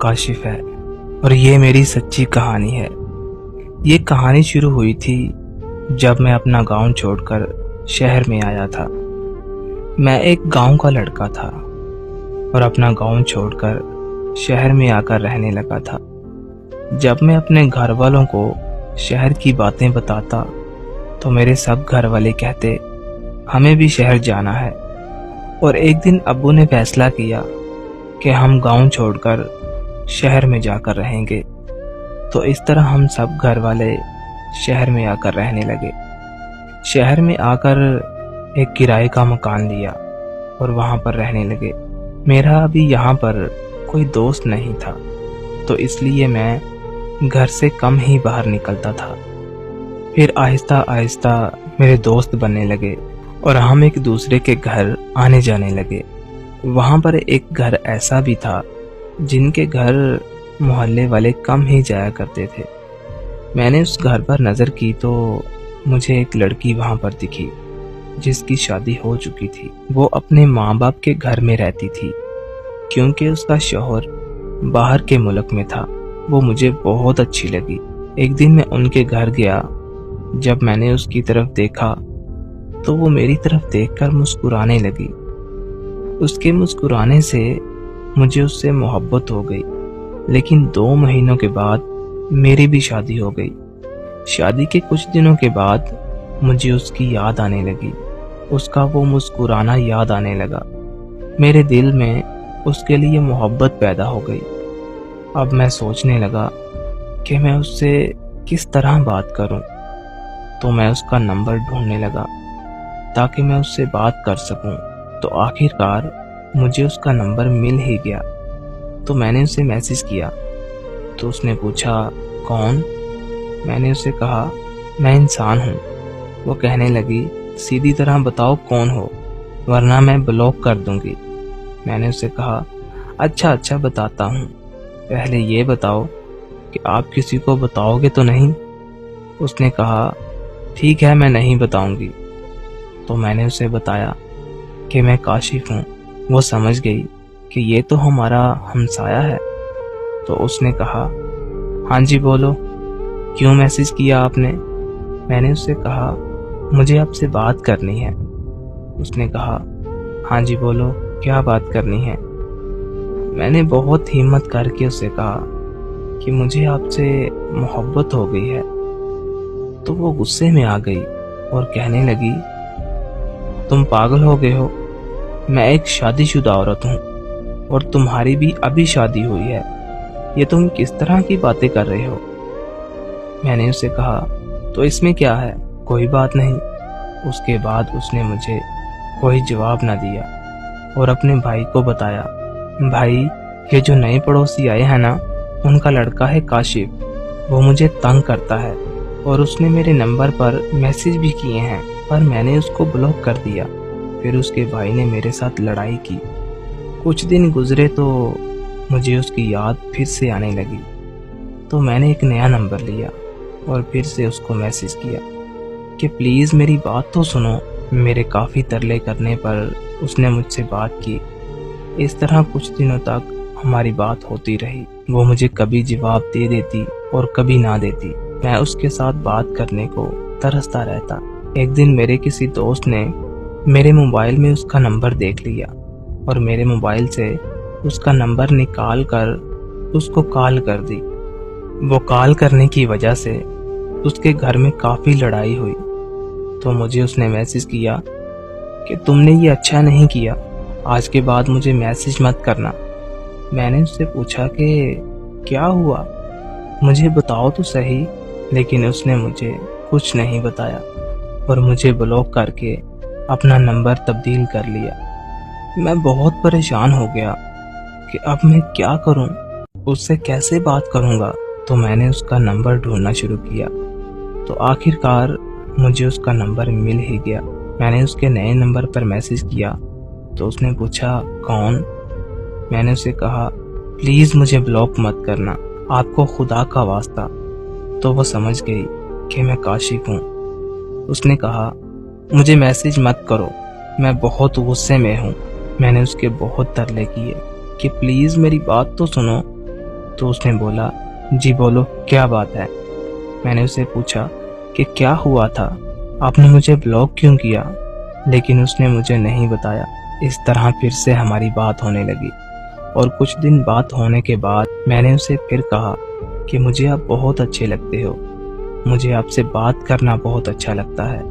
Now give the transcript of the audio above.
काशिफ है और ये मेरी सच्ची कहानी है। ये कहानी शुरू हुई थी जब मैं अपना गांव छोड़कर शहर में आया था। मैं एक गांव का लड़का था और अपना गांव छोड़कर शहर में आकर रहने लगा था। जब मैं अपने घर वालों को शहर की बातें बताता तो मेरे सब घर वाले कहते हमें भी शहर जाना है। और एक दिन अब्बू ने फैसला किया कि हम गांव छोड़कर शहर में जाकर रहेंगे। तो इस तरह हम सब घर वाले शहर में आकर रहने लगे। शहर में आकर एक किराए का मकान लिया और वहां पर रहने लगे। मेरा अभी यहाँ पर कोई दोस्त नहीं था, तो इसलिए मैं घर से कम ही बाहर निकलता था। फिर आहिस्ता आहिस्ता मेरे दोस्त बनने लगे और हम एक दूसरे के घर आने जाने लगे। वहाँ पर एक घर ऐसा भी था जिनके घर मोहल्ले वाले कम ही जाया करते थे। मैंने उस घर पर नज़र की तो मुझे एक लड़की वहाँ पर दिखी जिसकी शादी हो चुकी थी। वो अपने माँ बाप के घर में रहती थी क्योंकि उसका शौहर बाहर के मुल्क में था। वो मुझे बहुत अच्छी लगी। एक दिन मैं उनके घर गया। जब मैंने उसकी तरफ देखा तो वो मेरी तरफ देखकर मुस्कुराने लगी। उसके मुस्कुराने से मुझे उससे मोहब्बत हो गई। लेकिन 2 महीनों के बाद मेरी भी शादी हो गई। शादी के कुछ दिनों के बाद मुझे उसकी याद आने लगी। उसका वो मुस्कुराना याद आने लगा। मेरे दिल में उसके लिए मोहब्बत पैदा हो गई। अब मैं सोचने लगा कि मैं उससे किस तरह बात करूं। तो मैं उसका नंबर ढूंढने लगा ताकि मैं उससे बात कर सकूं। तो आखिरकार मुझे उसका नंबर मिल ही गया। तो मैंने उसे मैसेज किया तो उसने पूछा कौन? मैंने उसे कहा मैं इंसान हूँ। वो कहने लगी सीधी तरह बताओ कौन हो, वरना मैं ब्लॉक कर दूंगी। मैंने उसे कहा अच्छा बताता हूँ, पहले ये बताओ कि आप किसी को बताओगे तो नहीं? उसने कहा ठीक है मैं नहीं बताऊंगी। तो मैंने उसे बताया कि मैं काशिफ हूँ। वो समझ गई कि ये तो हमारा हमसाया है। तो उसने कहा हाँ जी बोलो, क्यों मैसेज किया आपने? मैंने उससे कहा मुझे आपसे बात करनी है। उसने कहा हाँ जी बोलो, क्या बात करनी है? मैंने बहुत हिम्मत करके उससे कहा कि मुझे आपसे मोहब्बत हो गई है। तो वो गुस्से में आ गई और कहने लगी तुम पागल हो गए हो, मैं एक शादीशुदा औरत हूँ और तुम्हारी भी अभी शादी हुई है। ये तुम किस तरह की बातें कर रहे हो? मैंने उसे कहा तो इसमें क्या है, कोई बात नहीं। उसके बाद उसने मुझे कोई जवाब ना दिया और अपने भाई को बताया भाई ये जो नए पड़ोसी आए हैं ना, उनका लड़का है काशिफ। वो मुझे तंग करता है और उसने मेरे नंबर पर मैसेज भी किए हैं, पर मैंने उसको ब्लॉक कर दिया। फिर उसके भाई ने मेरे साथ लड़ाई की। कुछ दिन गुजरे तो मुझे उसकी याद फिर से आने लगी। तो मैंने एक नया नंबर लिया और फिर से उसको मैसेज किया कि प्लीज़ मेरी बात तो सुनो। मेरे काफ़ी तरले करने पर उसने मुझसे बात की। इस तरह कुछ दिनों तक हमारी बात होती रही। वो मुझे कभी जवाब दे देती और कभी ना देती। मैं उसके साथ बात करने को तरसता रहता। एक दिन मेरे किसी दोस्त ने मेरे मोबाइल में उसका नंबर देख लिया और मेरे मोबाइल से उसका नंबर निकाल कर उसको कॉल कर दी। वो कॉल करने की वजह से उसके घर में काफ़ी लड़ाई हुई। तो मुझे उसने मैसेज किया कि तुमने ये अच्छा नहीं किया, आज के बाद मुझे मैसेज मत करना। मैंने उससे पूछा कि क्या हुआ, मुझे बताओ तो सही। लेकिन उसने मुझे कुछ नहीं बताया और मुझे ब्लॉक करके अपना नंबर तब्दील कर लिया। मैं बहुत परेशान हो गया कि अब मैं क्या करूं, उससे कैसे बात करूंगा। तो मैंने उसका नंबर ढूंढना शुरू किया। तो आखिरकार मुझे उसका नंबर मिल ही गया। मैंने उसके नए नंबर पर मैसेज किया तो उसने पूछा कौन? मैंने उसे कहा प्लीज़ मुझे ब्लॉक मत करना, आपको खुदा का वास्ता। तो वो समझ गई कि मैं काशिफ हूँ। उसने कहा मुझे मैसेज मत करो, मैं बहुत गुस्से में हूँ। मैंने उसके बहुत तरले किए कि प्लीज़ मेरी बात तो सुनो। تو اس نے بولا جی بولو کیا بات ہے۔ میں نے اسے پوچھا کہ کیا ہوا تھا، آپ نے مجھے بلاک کیوں کیا، لیکن اس نے مجھے نہیں بتایا۔ اس طرح پھر سے ہماری بات ہونے لگی اور کچھ دن بات ہونے کے بعد میں نے اسے پھر کہا کہ مجھے آپ بہت اچھے لگتے ہو، مجھے آپ سے بات کرنا بہت اچھا لگتا ہے۔